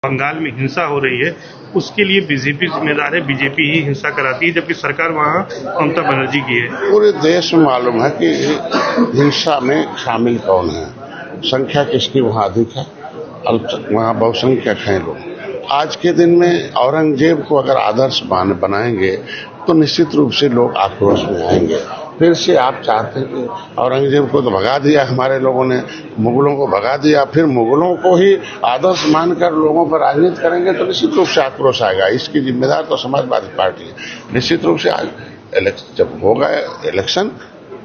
बंगाल में हिंसा हो रही है उसके लिए बीजेपी जिम्मेदार है, बीजेपी ही हिंसा कराती है, जबकि सरकार वहाँ ममता बनर्जी की है। पूरे देश में मालूम है कि हिंसा में शामिल कौन है, संख्या किसकी वहाँ अधिक है, वहाँ बहुसंख्यक हैं लोग। आज के दिन में औरंगजेब को अगर आदर्श बनाएंगे तो निश्चित रूप से लोग आक्रोश में आएंगे। फिर से आप चाहते हैं कि औरंगजेब को तो भगा दिया हमारे लोगों ने, मुगलों को भगा दिया, फिर मुगलों को ही आदर्श मानकर लोगों पर राजनीति करेंगे तो निश्चित रूप से आक्रोश आएगा। इसकी जिम्मेदार तो समाजवादी पार्टी है। निश्चित रूप से आज जब होगा इलेक्शन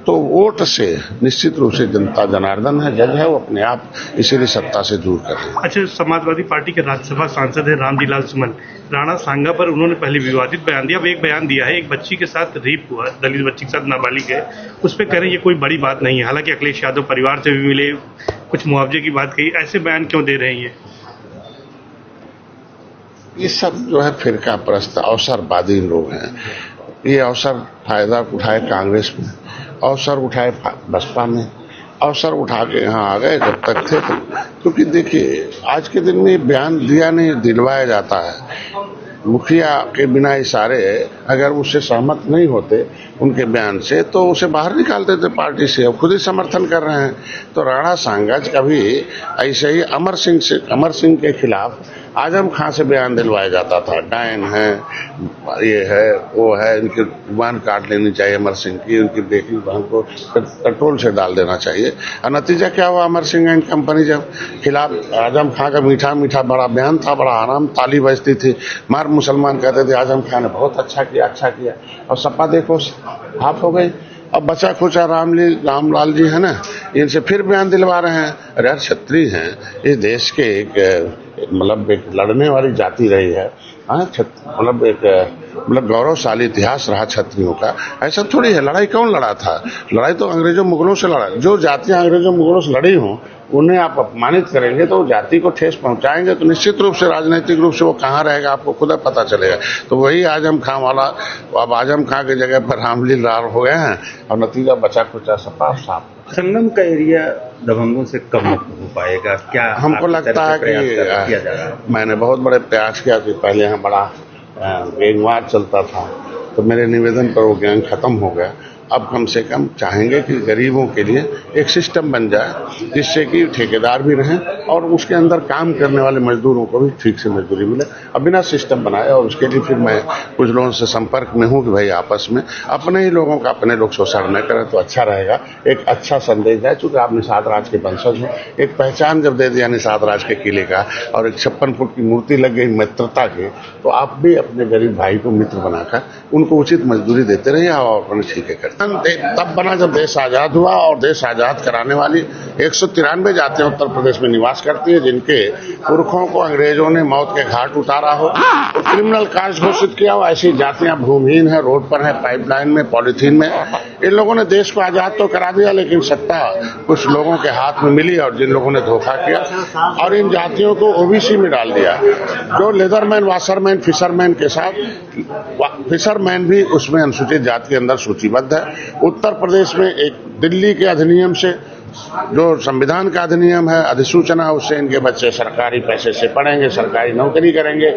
तो वोट से निश्चित रूप से जनता जनार्दन है, जज है, वो अपने आप इसीलिए सत्ता से दूर कर रहे हैं। अच्छा, समाजवादी पार्टी के राज्यसभा सांसद है रामजीलाल सुमन, राणा सांगा पर उन्होंने पहले विवादित बयान दिया। अब एक बयान दिया है, एक बच्ची के साथ रेप हुआ, दलित बच्ची के साथ नाबालिग है, उस पर कह रहे हैं ये कोई बड़ी बात नहीं है। हालांकि अखिलेश यादव परिवार से भी मिले, कुछ मुआवजे की बात कही, ऐसे बयान क्यों दे रहे हैं? ये सब जो है फिरका परस्त अवसरवादी लोग हैं। ये अवसर फायदा उठाए कांग्रेस में, अवसर उठाए बसपा में, अवसर उठा के यहाँ आ गए जब तक थे तो। क्योंकि देखिए आज के दिन में बयान दिया नहीं दिलवाया जाता है। मुखिया के बिना इशारे अगर उससे सहमत नहीं होते उनके बयान से तो उसे बाहर निकालते थे पार्टी से। अब खुद ही समर्थन कर रहे हैं। तो राणा सांगज का भी ऐसे ही अमर सिंह के खिलाफ आजम खां से बयान दिलवाया जाता था, डायन है, ये है, वो है, इनकी जुबान काट लेनी चाहिए अमर सिंह की, उनकी बेटी बहन को पेट्रोल से डाल देना चाहिए। और नतीजा क्या हुआ? अमर सिंह एंड कंपनी जब खिलाफ आजम खां का मीठा मीठा बड़ा बयान था, बड़ा आराम, ताली बजती थी, मार मुसलमान कहते थे आजम खां ने बहुत अच्छा किया। और सपा देखो हाफ हो गई। अब बचा खुचा रामलाल जी है ना, इनसे फिर बयान दिलवा रहे हैं। अरे यार क्षत्रिय हैं, इस देश के एक लड़ने वाली जाति रही है, मतलब गौरवशाली इतिहास रहा क्षत्रियों का। ऐसा थोड़ी है, लड़ाई कौन लड़ा था? लड़ाई तो अंग्रेजों मुगलों से लड़ा। जो जातियां अंग्रेजों मुगलों से लड़ी हों उन्हें आप अपमानित करेंगे तो जाति को ठेस पहुंचाएंगे तो निश्चित रूप से राजनीतिक रूप से वो कहाँ रहेगा आपको खुद पता चलेगा। तो वही आजम खां वाला, अब आजम खां की जगह पर रामलील राव हो गए हैं और नतीजा बचा खुचा साफ। संगम का एरिया दबंगों से कब मुक्त हो पाएगा? क्या हमको लगता है कि मैंने बहुत बड़े प्रयास किया कि पहले यहाँ बड़ा गैंगवार चलता था, तो मेरे निवेदन पर वो गैंग खत्म हो गया। अब कम से कम चाहेंगे कि गरीबों के लिए एक सिस्टम बन जाए जिससे कि ठेकेदार भी रहें और उसके अंदर काम करने वाले मजदूरों को भी ठीक से मजदूरी मिले। अब बिना सिस्टम बनाए, और उसके लिए फिर मैं कुछ लोगों से संपर्क में हूँ कि भाई आपस में अपने ही लोगों का अपने लोग शोषण न करें तो अच्छा रहेगा। एक अच्छा संदेश जाए, चूंकि आप निषाद राज के वंशज हो, एक पहचान जब दे दिया निषाद राज के किले का और एक 56 फुट की मूर्ति लग गई मित्रता की, तो आप भी अपने गरीब भाई को मित्र बनाकर उनको उचित मजदूरी देते रहिए और अपने ठीके करते। तब बना जब देश आजाद हुआ, और देश आजाद कराने वाली 193 जातियां उत्तर प्रदेश में निवास करती है, जिनके पुरखों को अंग्रेजों ने मौत के घाट उतारा हो, तो क्रिमिनल कास्ट घोषित किया हो। ऐसी जातियां भूमिहीन है, रोड पर है, पाइपलाइन में, पॉलिथीन में। इन लोगों ने देश को आजाद तो करा दिया, लेकिन सत्ता कुछ लोगों के हाथ में मिली और जिन लोगों ने धोखा किया और इन जातियों को ओबीसी में डाल दिया। जो लेदरमैन, वाशरमैन, फिशरमैन के साथ फिशरमैन भी उसमें अनुसूचित जाति के अंदर सूचीबद्ध है। उत्तर प्रदेश में एक दिल्ली के अधिनियम से, जो संविधान का अधिनियम है, अधिसूचना, उससे इनके बच्चे सरकारी पैसे से पढ़ेंगे, सरकारी नौकरी करेंगे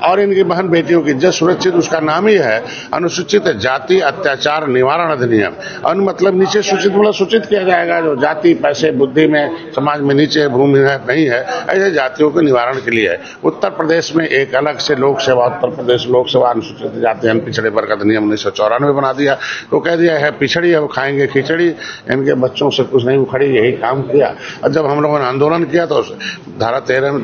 और इनकी बहन बेटियों की इज्जत सुरक्षित। उसका नाम ही है अनुसूचित जाति अत्याचार निवारण अधिनियम। मतलब नीचे सूचित, मतलब सूचित किया जाएगा जो जाति पैसे बुद्धि में समाज में नीचे भूमि है नहीं है, ऐसे जातियों के निवारण के लिए है। उत्तर प्रदेश में एक अलग से लोक सेवा, उत्तर प्रदेश लोक सेवा अनुसूचित जाति पिछड़े वर्ग अधिनियम 1994 बना दिया। तो कह दिया है पिछड़ी है वो खाएंगे खिचड़ी, इनके बच्चों से कुछ नहीं उखड़ी, यही काम किया। और जब हम लोगों ने आंदोलन किया तो धारा 13 में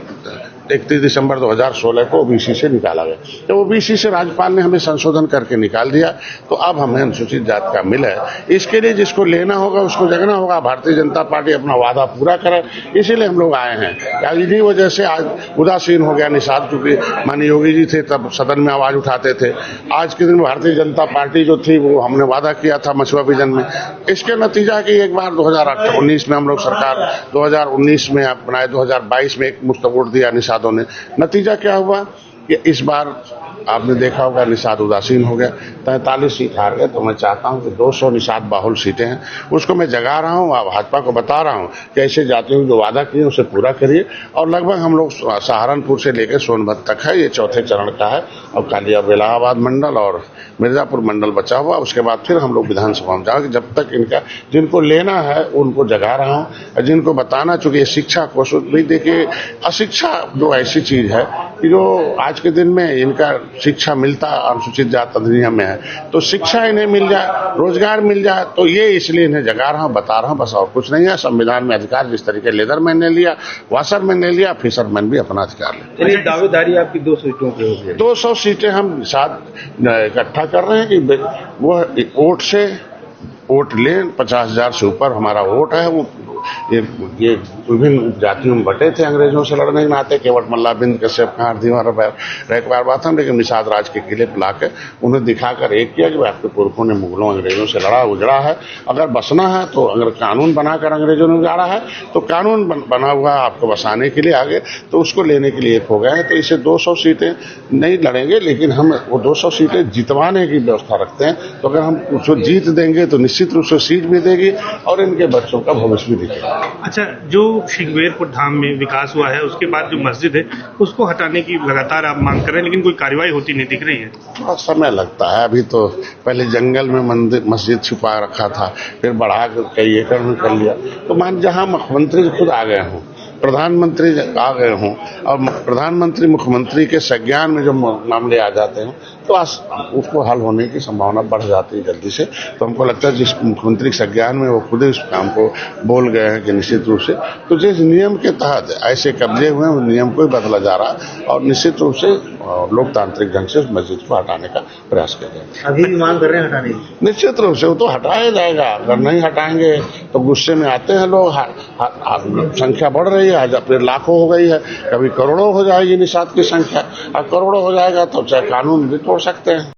31 दिसंबर 2016 को ओबीसी से निकाला गया। तो ओबीसी से राज्यपाल ने हमें संशोधन करके निकाल दिया, तो अब हमें अनुसूचित जाति का मिल है। इसके लिए जिसको लेना होगा उसको जगना होगा। भारतीय जनता पार्टी अपना वादा पूरा करे, इसीलिए हम लोग आए हैं। इन्हीं वजह से आज उदासीन हो गया निषाद, क्योंकि माननीय योगी जी थे तब सदन में आवाज उठाते थे। आज के दिन भारतीय जनता पार्टी जो थी वो हमने वादा किया था मछुआ विजन में। इसके नतीजा की एक बार 2019 में हम लोग सरकार 2019 में बनाए, 2022 में एक मुश्त वोट दिया निषादों ने। नतीजा क्या हुआ कि इस बार आपने देखा होगा निषाद उदासीन हो गया, 43 सीट हार गए। तो मैं चाहता हूं कि 200 निषाद बाहुल सीटें हैं, उसको मैं जगा रहा हूं, भाजपा को बता रहा हूं कि ऐसे जातियों जो वादा किए उसे पूरा करिए। और लगभग हम लोग सहारनपुर से लेकर सोनभद्र तक है, ये चौथे चरण का है। और खाली अब इलाहाबाद मंडल और मिर्जापुर मंडल बचा हुआ, उसके बाद फिर हम लोग विधानसभा में जाएंगे। जब तक इनका जिनको लेना है उनको जगा रहा हूं, और जिनको बताना, चूंकि ये शिक्षा को भी देखिए, अशिक्षा जो ऐसी चीज है कि जो आज के दिन में इनका शिक्षा मिलता अनुसूचित जाति अधिनियम में है, तो शिक्षा इन्हें मिल जाए, रोजगार मिल जाए, तो ये इसलिए इन्हें जगा रहा हूं, बता रहा हूं, बस और कुछ नहीं है। संविधान में अधिकार जिस तरीके लेदरमैन ने लिया, वाशरमैन ने लिया, फिशरमैन भी अपना अधिकार ले। चलिए, दावेदारी आपकी 200 सीटों की होगी। 200 सीटें हम साथ इकट्ठा कर रहे हैं कि वो वोट लें। 50,000 से ऊपर हमारा वोट है। वो ये विभिन्न जातियों में बटे थे अंग्रेजों से लड़ने के नाते, केवट मल्ला बिंद कश्यप रैकवार बात हम, लेकिन निषाद राज के किले पर लाकर उन्हें दिखाकर एक किया कि आपके पुरखों ने मुगलों अंग्रेजों से लड़ा, उजड़ा है। अगर बसना है तो अगर कानून बनाकर अंग्रेजों ने उजाड़ा है तो कानून बना हुआ है आपको बसाने के लिए आगे, तो उसको लेने के लिए एक हो गया है। तो इसे 200 सीटें नहीं लड़ेंगे, लेकिन हम वो 200 सीटें जितवाने की व्यवस्था रखते हैं। तो अगर हम उसको जीत देंगे तो निश्चित रूप से सीट भी देगी और इनके बच्चों का भविष्य भी दिखेगा। अच्छा, जो शिकवेरपुर धाम में विकास हुआ है उसके बाद जो मस्जिद है उसको हटाने की लगातार आप मांग कर रहे हैं, लेकिन कोई कार्रवाई होती नहीं दिख रही है। थोड़ा समय लगता है। अभी तो पहले जंगल में मस्जिद छुपा रखा था, फिर बढ़ा कर कई एकड़ में कर लिया। तो मान जहां मुख्यमंत्री खुद आ गए हों, प्रधानमंत्री आ गए हों, और प्रधानमंत्री मुख्यमंत्री के संज्ञान में जो मामले आ जाते हैं तो उसको हल होने की संभावना बढ़ जाती है जल्दी से। तो हमको लगता है जिस मुख्यमंत्री के संज्ञान में वो खुद ही उस काम को बोल गए हैं कि निश्चित रूप से, तो जिस नियम के तहत ऐसे कब्जे हुए हैं, नियम को ही बदला जा रहा है और निश्चित रूप से लोकतांत्रिक ढंग से उस मस्जिद को हटाने का प्रयास कर रहे हैं। अभी भी मांग कर रहे हैं हटाने की? निश्चित रूप से वो तो हटाया जाएगा। अगर नहीं हटाएंगे तो गुस्से में आते हैं लोग। संख्या बढ़ रही है, आज फिर लाखों हो गई है, कभी करोड़ों हो जाएगी निषाद की संख्या। और करोड़ों हो जाएगा तो चाहे कानून भी तोड़ सकते हैं।